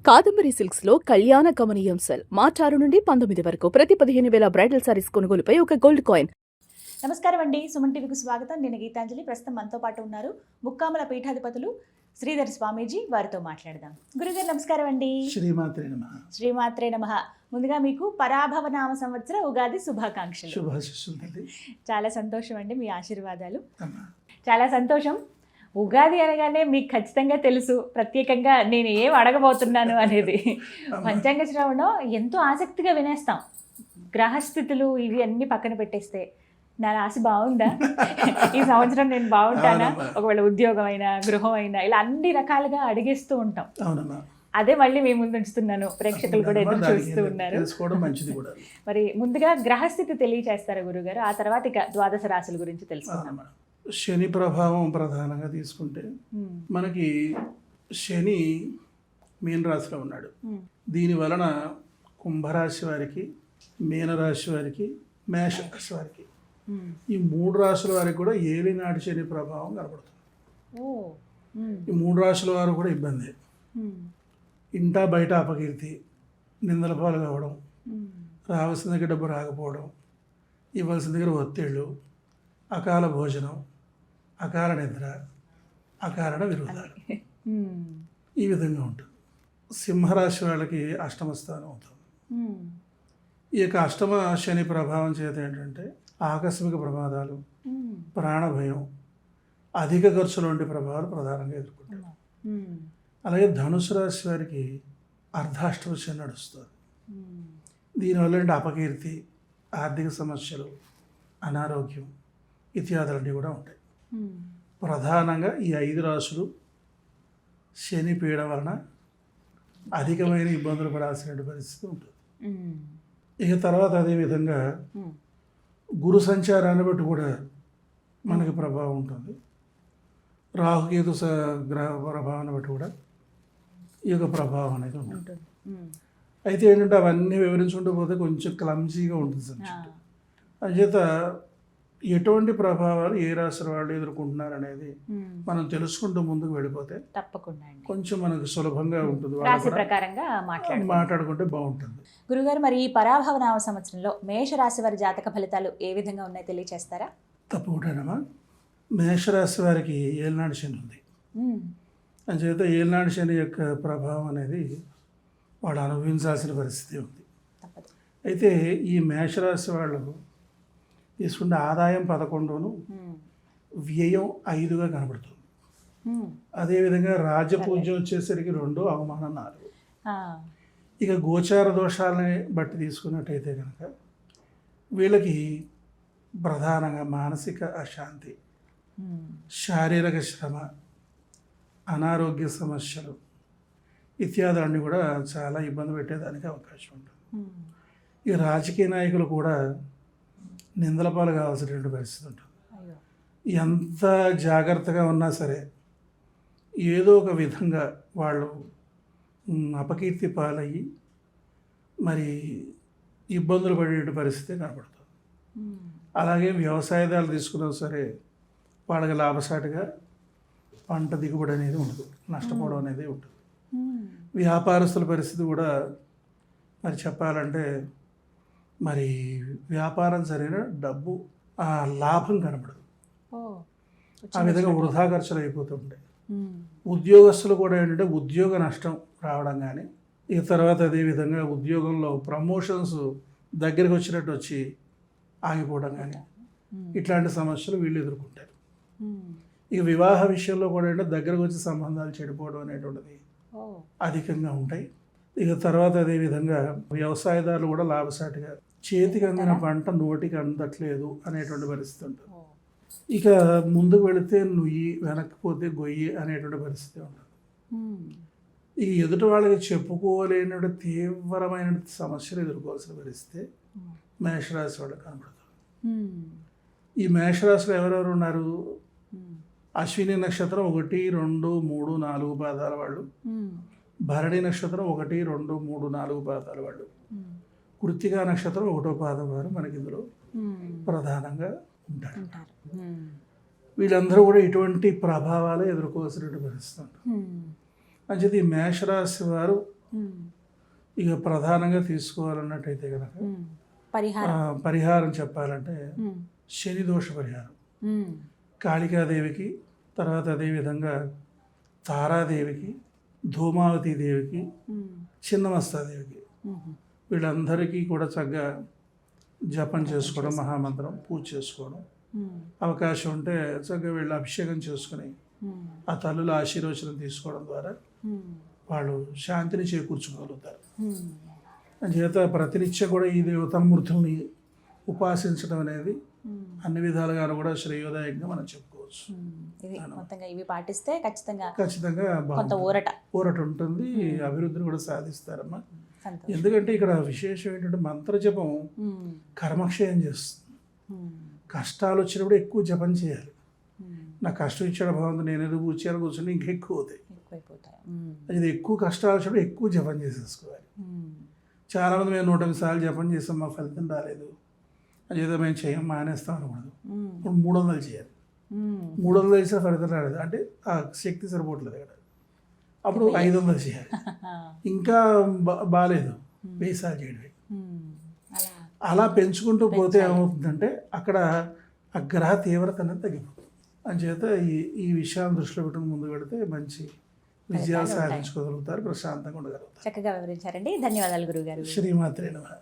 Kadambari silks లో కళ్యాణ గమనీయం cell మార్చి 6 నుండి 19 వరకు ప్రతి 15,000 బ్రైడల్ సారీస్ కొనుగోలుపై ఒక గోల్డ్ కాయిన్. నమస్కారం అండి, సుమన్ టీవీకి స్వాగతం. నేను గీతాంజలి. ప్రస్తుతం మనతో పాటు ఉన్నారు ముక్కామల పీఠాధిపతులు శ్రీధర్ స్వామీజీ. వారితో మాట్లాడదాం. గురుగారు నమస్కారం అండి. శ్రీమాత్రే నమః. శ్రీమాత్రే నమః. ముందుగా మీకు పరాభవ నామ సంవత్సర ఉగాది శుభాకాంక్షలు. శుభాశిస్సులు. చాలా సంతోషం అండి, మీ ఆశీర్వాదాలు. అమ్మా. చాలా సంతోషం. ఉగాది అనగానే మీకు ఖచ్చితంగా తెలుసు ప్రత్యేకంగా నేను ఏం అడగబోతున్నాను అనేది. పంచాంగ శ్రవణం ఎంతో ఆసక్తిగా వినేస్తాం. గ్రహస్థితులు ఇవి అన్ని పక్కన పెట్టేస్తే నా రాశి బాగుందా, ఈ సంవత్సరం నేను బాగుంటానా, ఒకవేళ ఉద్యోగం అయినా గృహం అయినా ఇలా అన్ని రకాలుగా అడిగేస్తూ ఉంటాం. అదే మళ్ళీ మీ ముందు ఉంచుతున్నాను, ప్రేక్షకులు కూడా ఎదురు చూస్తూ ఉన్నారు. మరి ముందుగా గ్రహస్థితి తెలియచేస్తారా గురుగారు, ఆ తర్వాత ఇక ద్వాదశ రాశుల గురించి తెలుసుకుందాం. శని ప్రభావం ప్రధానంగా తీసుకుంటే మనకి శని మీన రాశిలో ఉన్నాడు. దీని వలన కుంభరాశి వారికి, మీనరాశి వారికి, మేషరాశి వారికి, ఈ 3 రాశుల వారికి కూడా ఏలినాటి శని ప్రభావం కనబడుతుంది. ఈ 3 రాశుల వారు కూడా ఇబ్బంది. ఇంటా బయట అపకీర్తి, నిందల పాలు కావడం, రావాల్సిన దగ్గర డబ్బు రాకపోవడం, ఇవ్వాల్సిన దగ్గర ఒత్తిళ్ళు, అకాల భోజనం, అకాల నిద్ర, అకారణ విరోధాలు, ఈ విధంగా ఉంటుంది. సింహరాశి వాళ్ళకి అష్టమ స్థానం అవుతుంది. ఈ యొక్క అష్టమ శని ప్రభావం చేత ఏంటంటే ఆకస్మిక ప్రమాదాలు, ప్రాణభయం, అధిక ఖర్చులు వంటి ప్రభావాలు ప్రధానంగా ఎదుర్కొంటారు. అలాగే ధనుసు రాశి వారికి అర్ధాష్టమ శని నడుస్తుంది. దీనివల్ల ఏంటి అపకీర్తి, ఆర్థిక సమస్యలు, అనారోగ్యం ఇత్యాదులన్నీ కూడా ఉంటాయి. ప్రధానంగా ఈ 5 రాశులు శని పీడ వలన అధికమైన ఇబ్బందులు పడాల్సిన పరిస్థితి ఉంటుంది. ఇక తర్వాత అదేవిధంగా గురు సంచారాన్ని బట్టి కూడా మనకి ప్రభావం ఉంటుంది. రాహుకేతు గ్రహ ప్రభావాన్ని బట్టి కూడా ఈ యొక్క ప్రభావం అనేది ఉంటుంది. అయితే ఏంటంటే అవన్నీ వివరించుకుంటూ పోతే కొంచెం క్లమ్జీగా ఉంటుంది సబ్జెక్ట్. అంచేత ఎటువంటి ప్రభావాలు ఏ రాశి వాళ్ళు ఎదుర్కొంటున్నారు అనేది మనం తెలుసుకుంటూ ముందుకు వెళ్ళిపోతే తప్పకుండా కొంచెం మనకు సులభంగా ఉంటుంది. మాట్లాడుకుంటే బాగుంటుంది. గురుగారు, మరి ఈ పరాభవ నామ సంవత్సరంలో మేషరాశి వారి జాతక ఫలితాలు ఏ విధంగా ఉన్నాయో తెలియచేస్తారా? తప్పకుండానమ్మా. మేషరాశి వారికి ఏలినాడు శని ఉంది. అంచేత ఏలినాడు శని యొక్క ప్రభావం అనేది వాళ్ళు అనుభవించాల్సిన పరిస్థితి ఉంది. అయితే ఈ మేషరాశి వాళ్ళు తీసుకుంటే ఆదాయం 11, వ్యయం 5గా కనబడుతుంది. అదేవిధంగా రాజపూజ్యం వచ్చేసరికి 2, అవమానం 4. ఇక గోచార దోషాలని బట్టి తీసుకున్నట్టయితే కనుక వీళ్ళకి ప్రధానంగా మానసిక అశాంతి, శారీరక శ్రమ, అనారోగ్య సమస్యలు ఇత్యాదులన్నీ కూడా చాలా ఇబ్బంది పెట్టేదానికి అవకాశం ఉంటుంది. ఈ రాజకీయ నాయకులు కూడా నిందల పాలు కావాల్సినటువంటి పరిస్థితి ఉంటుంది. ఎంత జాగ్రత్తగా ఉన్నా సరే ఏదో ఒక విధంగా వాళ్ళు అపకీర్తి పాలయ్యి మరి ఇబ్బందులు పడే పరిస్థితి కనపడుతుంది. అలాగే వ్యవసాయదారులు తీసుకున్నా సరే వాళ్ళకి లాభసాటిగా పంట దిగుబడి అనేది ఉండదు, నష్టపోవడం అనేది ఉంటుంది. వ్యాపారస్తుల పరిస్థితి కూడా మరి చెప్పాలంటే మరి వ్యాపారం సరైన డబ్బు లాభం కనబడదు. ఆ విధంగా వృధా ఖర్చులు అయిపోతుంటాయి. ఉద్యోగస్తులు కూడా ఏంటంటే ఉద్యోగ నష్టం రావడం కానీ, ఇక తర్వాత అదేవిధంగా ఉద్యోగంలో ప్రమోషన్స్ దగ్గరికి వచ్చినట్టు వచ్చి ఆగిపోవడం కానీ ఇట్లాంటి సమస్యలు వీళ్ళు ఎదుర్కొంటారు. ఇక వివాహ విషయంలో కూడా ఏంటంటే దగ్గరకు వచ్చి సంబంధాలు చెడిపోవడం అనేటువంటిది అధికంగా ఉంటాయి. ఇక తర్వాత అదేవిధంగా వ్యవసాయదారులు కూడా లాభసాటిగా చేతికి అందిన పంట నోటికి అందట్లేదు అనేటువంటి పరిస్థితి ఉంటుంది. ఇక ముందుకు వెళితే నుయ్యి, వెనక్కిపోతే గొయ్యి అనేటువంటి పరిస్థితి ఉంటుంది. ఇక ఎదుటి వాళ్ళకి చెప్పుకోలేనటువంటి తీవ్రమైన సమస్యలు ఎదుర్కోవాల్సిన పరిస్థితి మేషరాశి వాళ్ళకి కనబడుతుంది. ఈ మేషరాశిలో ఎవరెవరు ఉన్నారు? అశ్విని నక్షత్రం 1, 2, 3, 4 పాదాల వాళ్ళు, భరణి నక్షత్రం 1, 2, 3, 4 పాదాల వాళ్ళు, కృత్తికా నక్షత్రం 1వ పాదం వారు మనకి ఇందులో ప్రధానంగా ఉంటారు. వీళ్ళందరూ కూడా ఇటువంటి ప్రభావాలు ఎదుర్కోవాల్సినటువంటి పరిస్థితి ఉంటుంది. అంచేది ఈ మేషరాశి వారు ఇక ప్రధానంగా తీసుకోవాలన్నట్టయితే కనుక పరిహారం. పరిహారం చెప్పాలంటే శని దోష పరిహారం కాళికాదేవికి, తర్వాత అదేవిధంగా తారాదేవికి, ధూమావతి దేవికి, చిన్నమస్తాదేవికి, వీళ్ళందరికీ కూడా చక్కగా జపం చేసుకోవడం, మహామంత్రం పూజ చేసుకోవడం, అవకాశం ఉంటే చక్కగా వీళ్ళు అభిషేకం చేసుకుని ఆ తల్లుల ఆశీర్వచనం తీసుకోవడం ద్వారా వాళ్ళు శాంతిని చేకూర్చుకోగలుగుతారు. చేత ప్రతినిత్యం కూడా ఈ దేవతామూర్తుల్ని ఉపాసించడం అనేది అన్ని విధాలుగా కూడా శ్రేయోదాయంగా మనం చెప్పుకోవచ్చు. ఇది మొత్తంగా ఇవి పాటిస్తే ఖచ్చితంగా కొంత ఊరట ఉంటుంది, అభివృద్ధిని కూడా సాధిస్తారమ్మా. ఎందుకంటే ఇక్కడ విశేషం ఏంటంటే మంత్రజపం కర్మక్షయం చేస్తుంది. కష్టాలు వచ్చినప్పుడు ఎక్కువ జపం చేయాలి. నాకు కష్టం ఇచ్చాడు భగవంతుడు, నేను ఏదో కూర్చొని కూర్చొని ఇంకెక్కువ అవుతాయి. అది ఎక్కువ కష్టాలు వచ్చినప్పుడు ఎక్కువ జపం చేసేసుకోవాలి. చాలామంది మేము 108 సార్లు జపం చేస్తాం, మా ఫలితం రాలేదు, అదేదో మేము చేయం మానేస్తాం అనకూడదు. ఇప్పుడు 300 చేయాలి. 300 చేసిన ఫలితం రాలేదు అంటే ఆ శక్తి సరిపోవట్లేదు అక్కడ. అప్పుడు 500 చేయాలి. ఇంకా బాగాలేదు, 1000 సార్లు చేయడమే. అలా పెంచుకుంటూ పోతే ఏమవుతుందంటే అక్కడ ఆ గ్రహ తీవ్రత అనేది తగ్గిపోతుంది. అంచేత ఈ విషయాన్ని దృష్టిలో పెట్టుకుని ముందు పెడితే మంచి విజయాలు సాధించుకోగలుగుతారు, ప్రశాంతంగా ఉండగలుగుతారు. చక్కగా వివరించారండి. ధన్యవాదాలు గురుగారు. శ్రీమాత్రే నమః.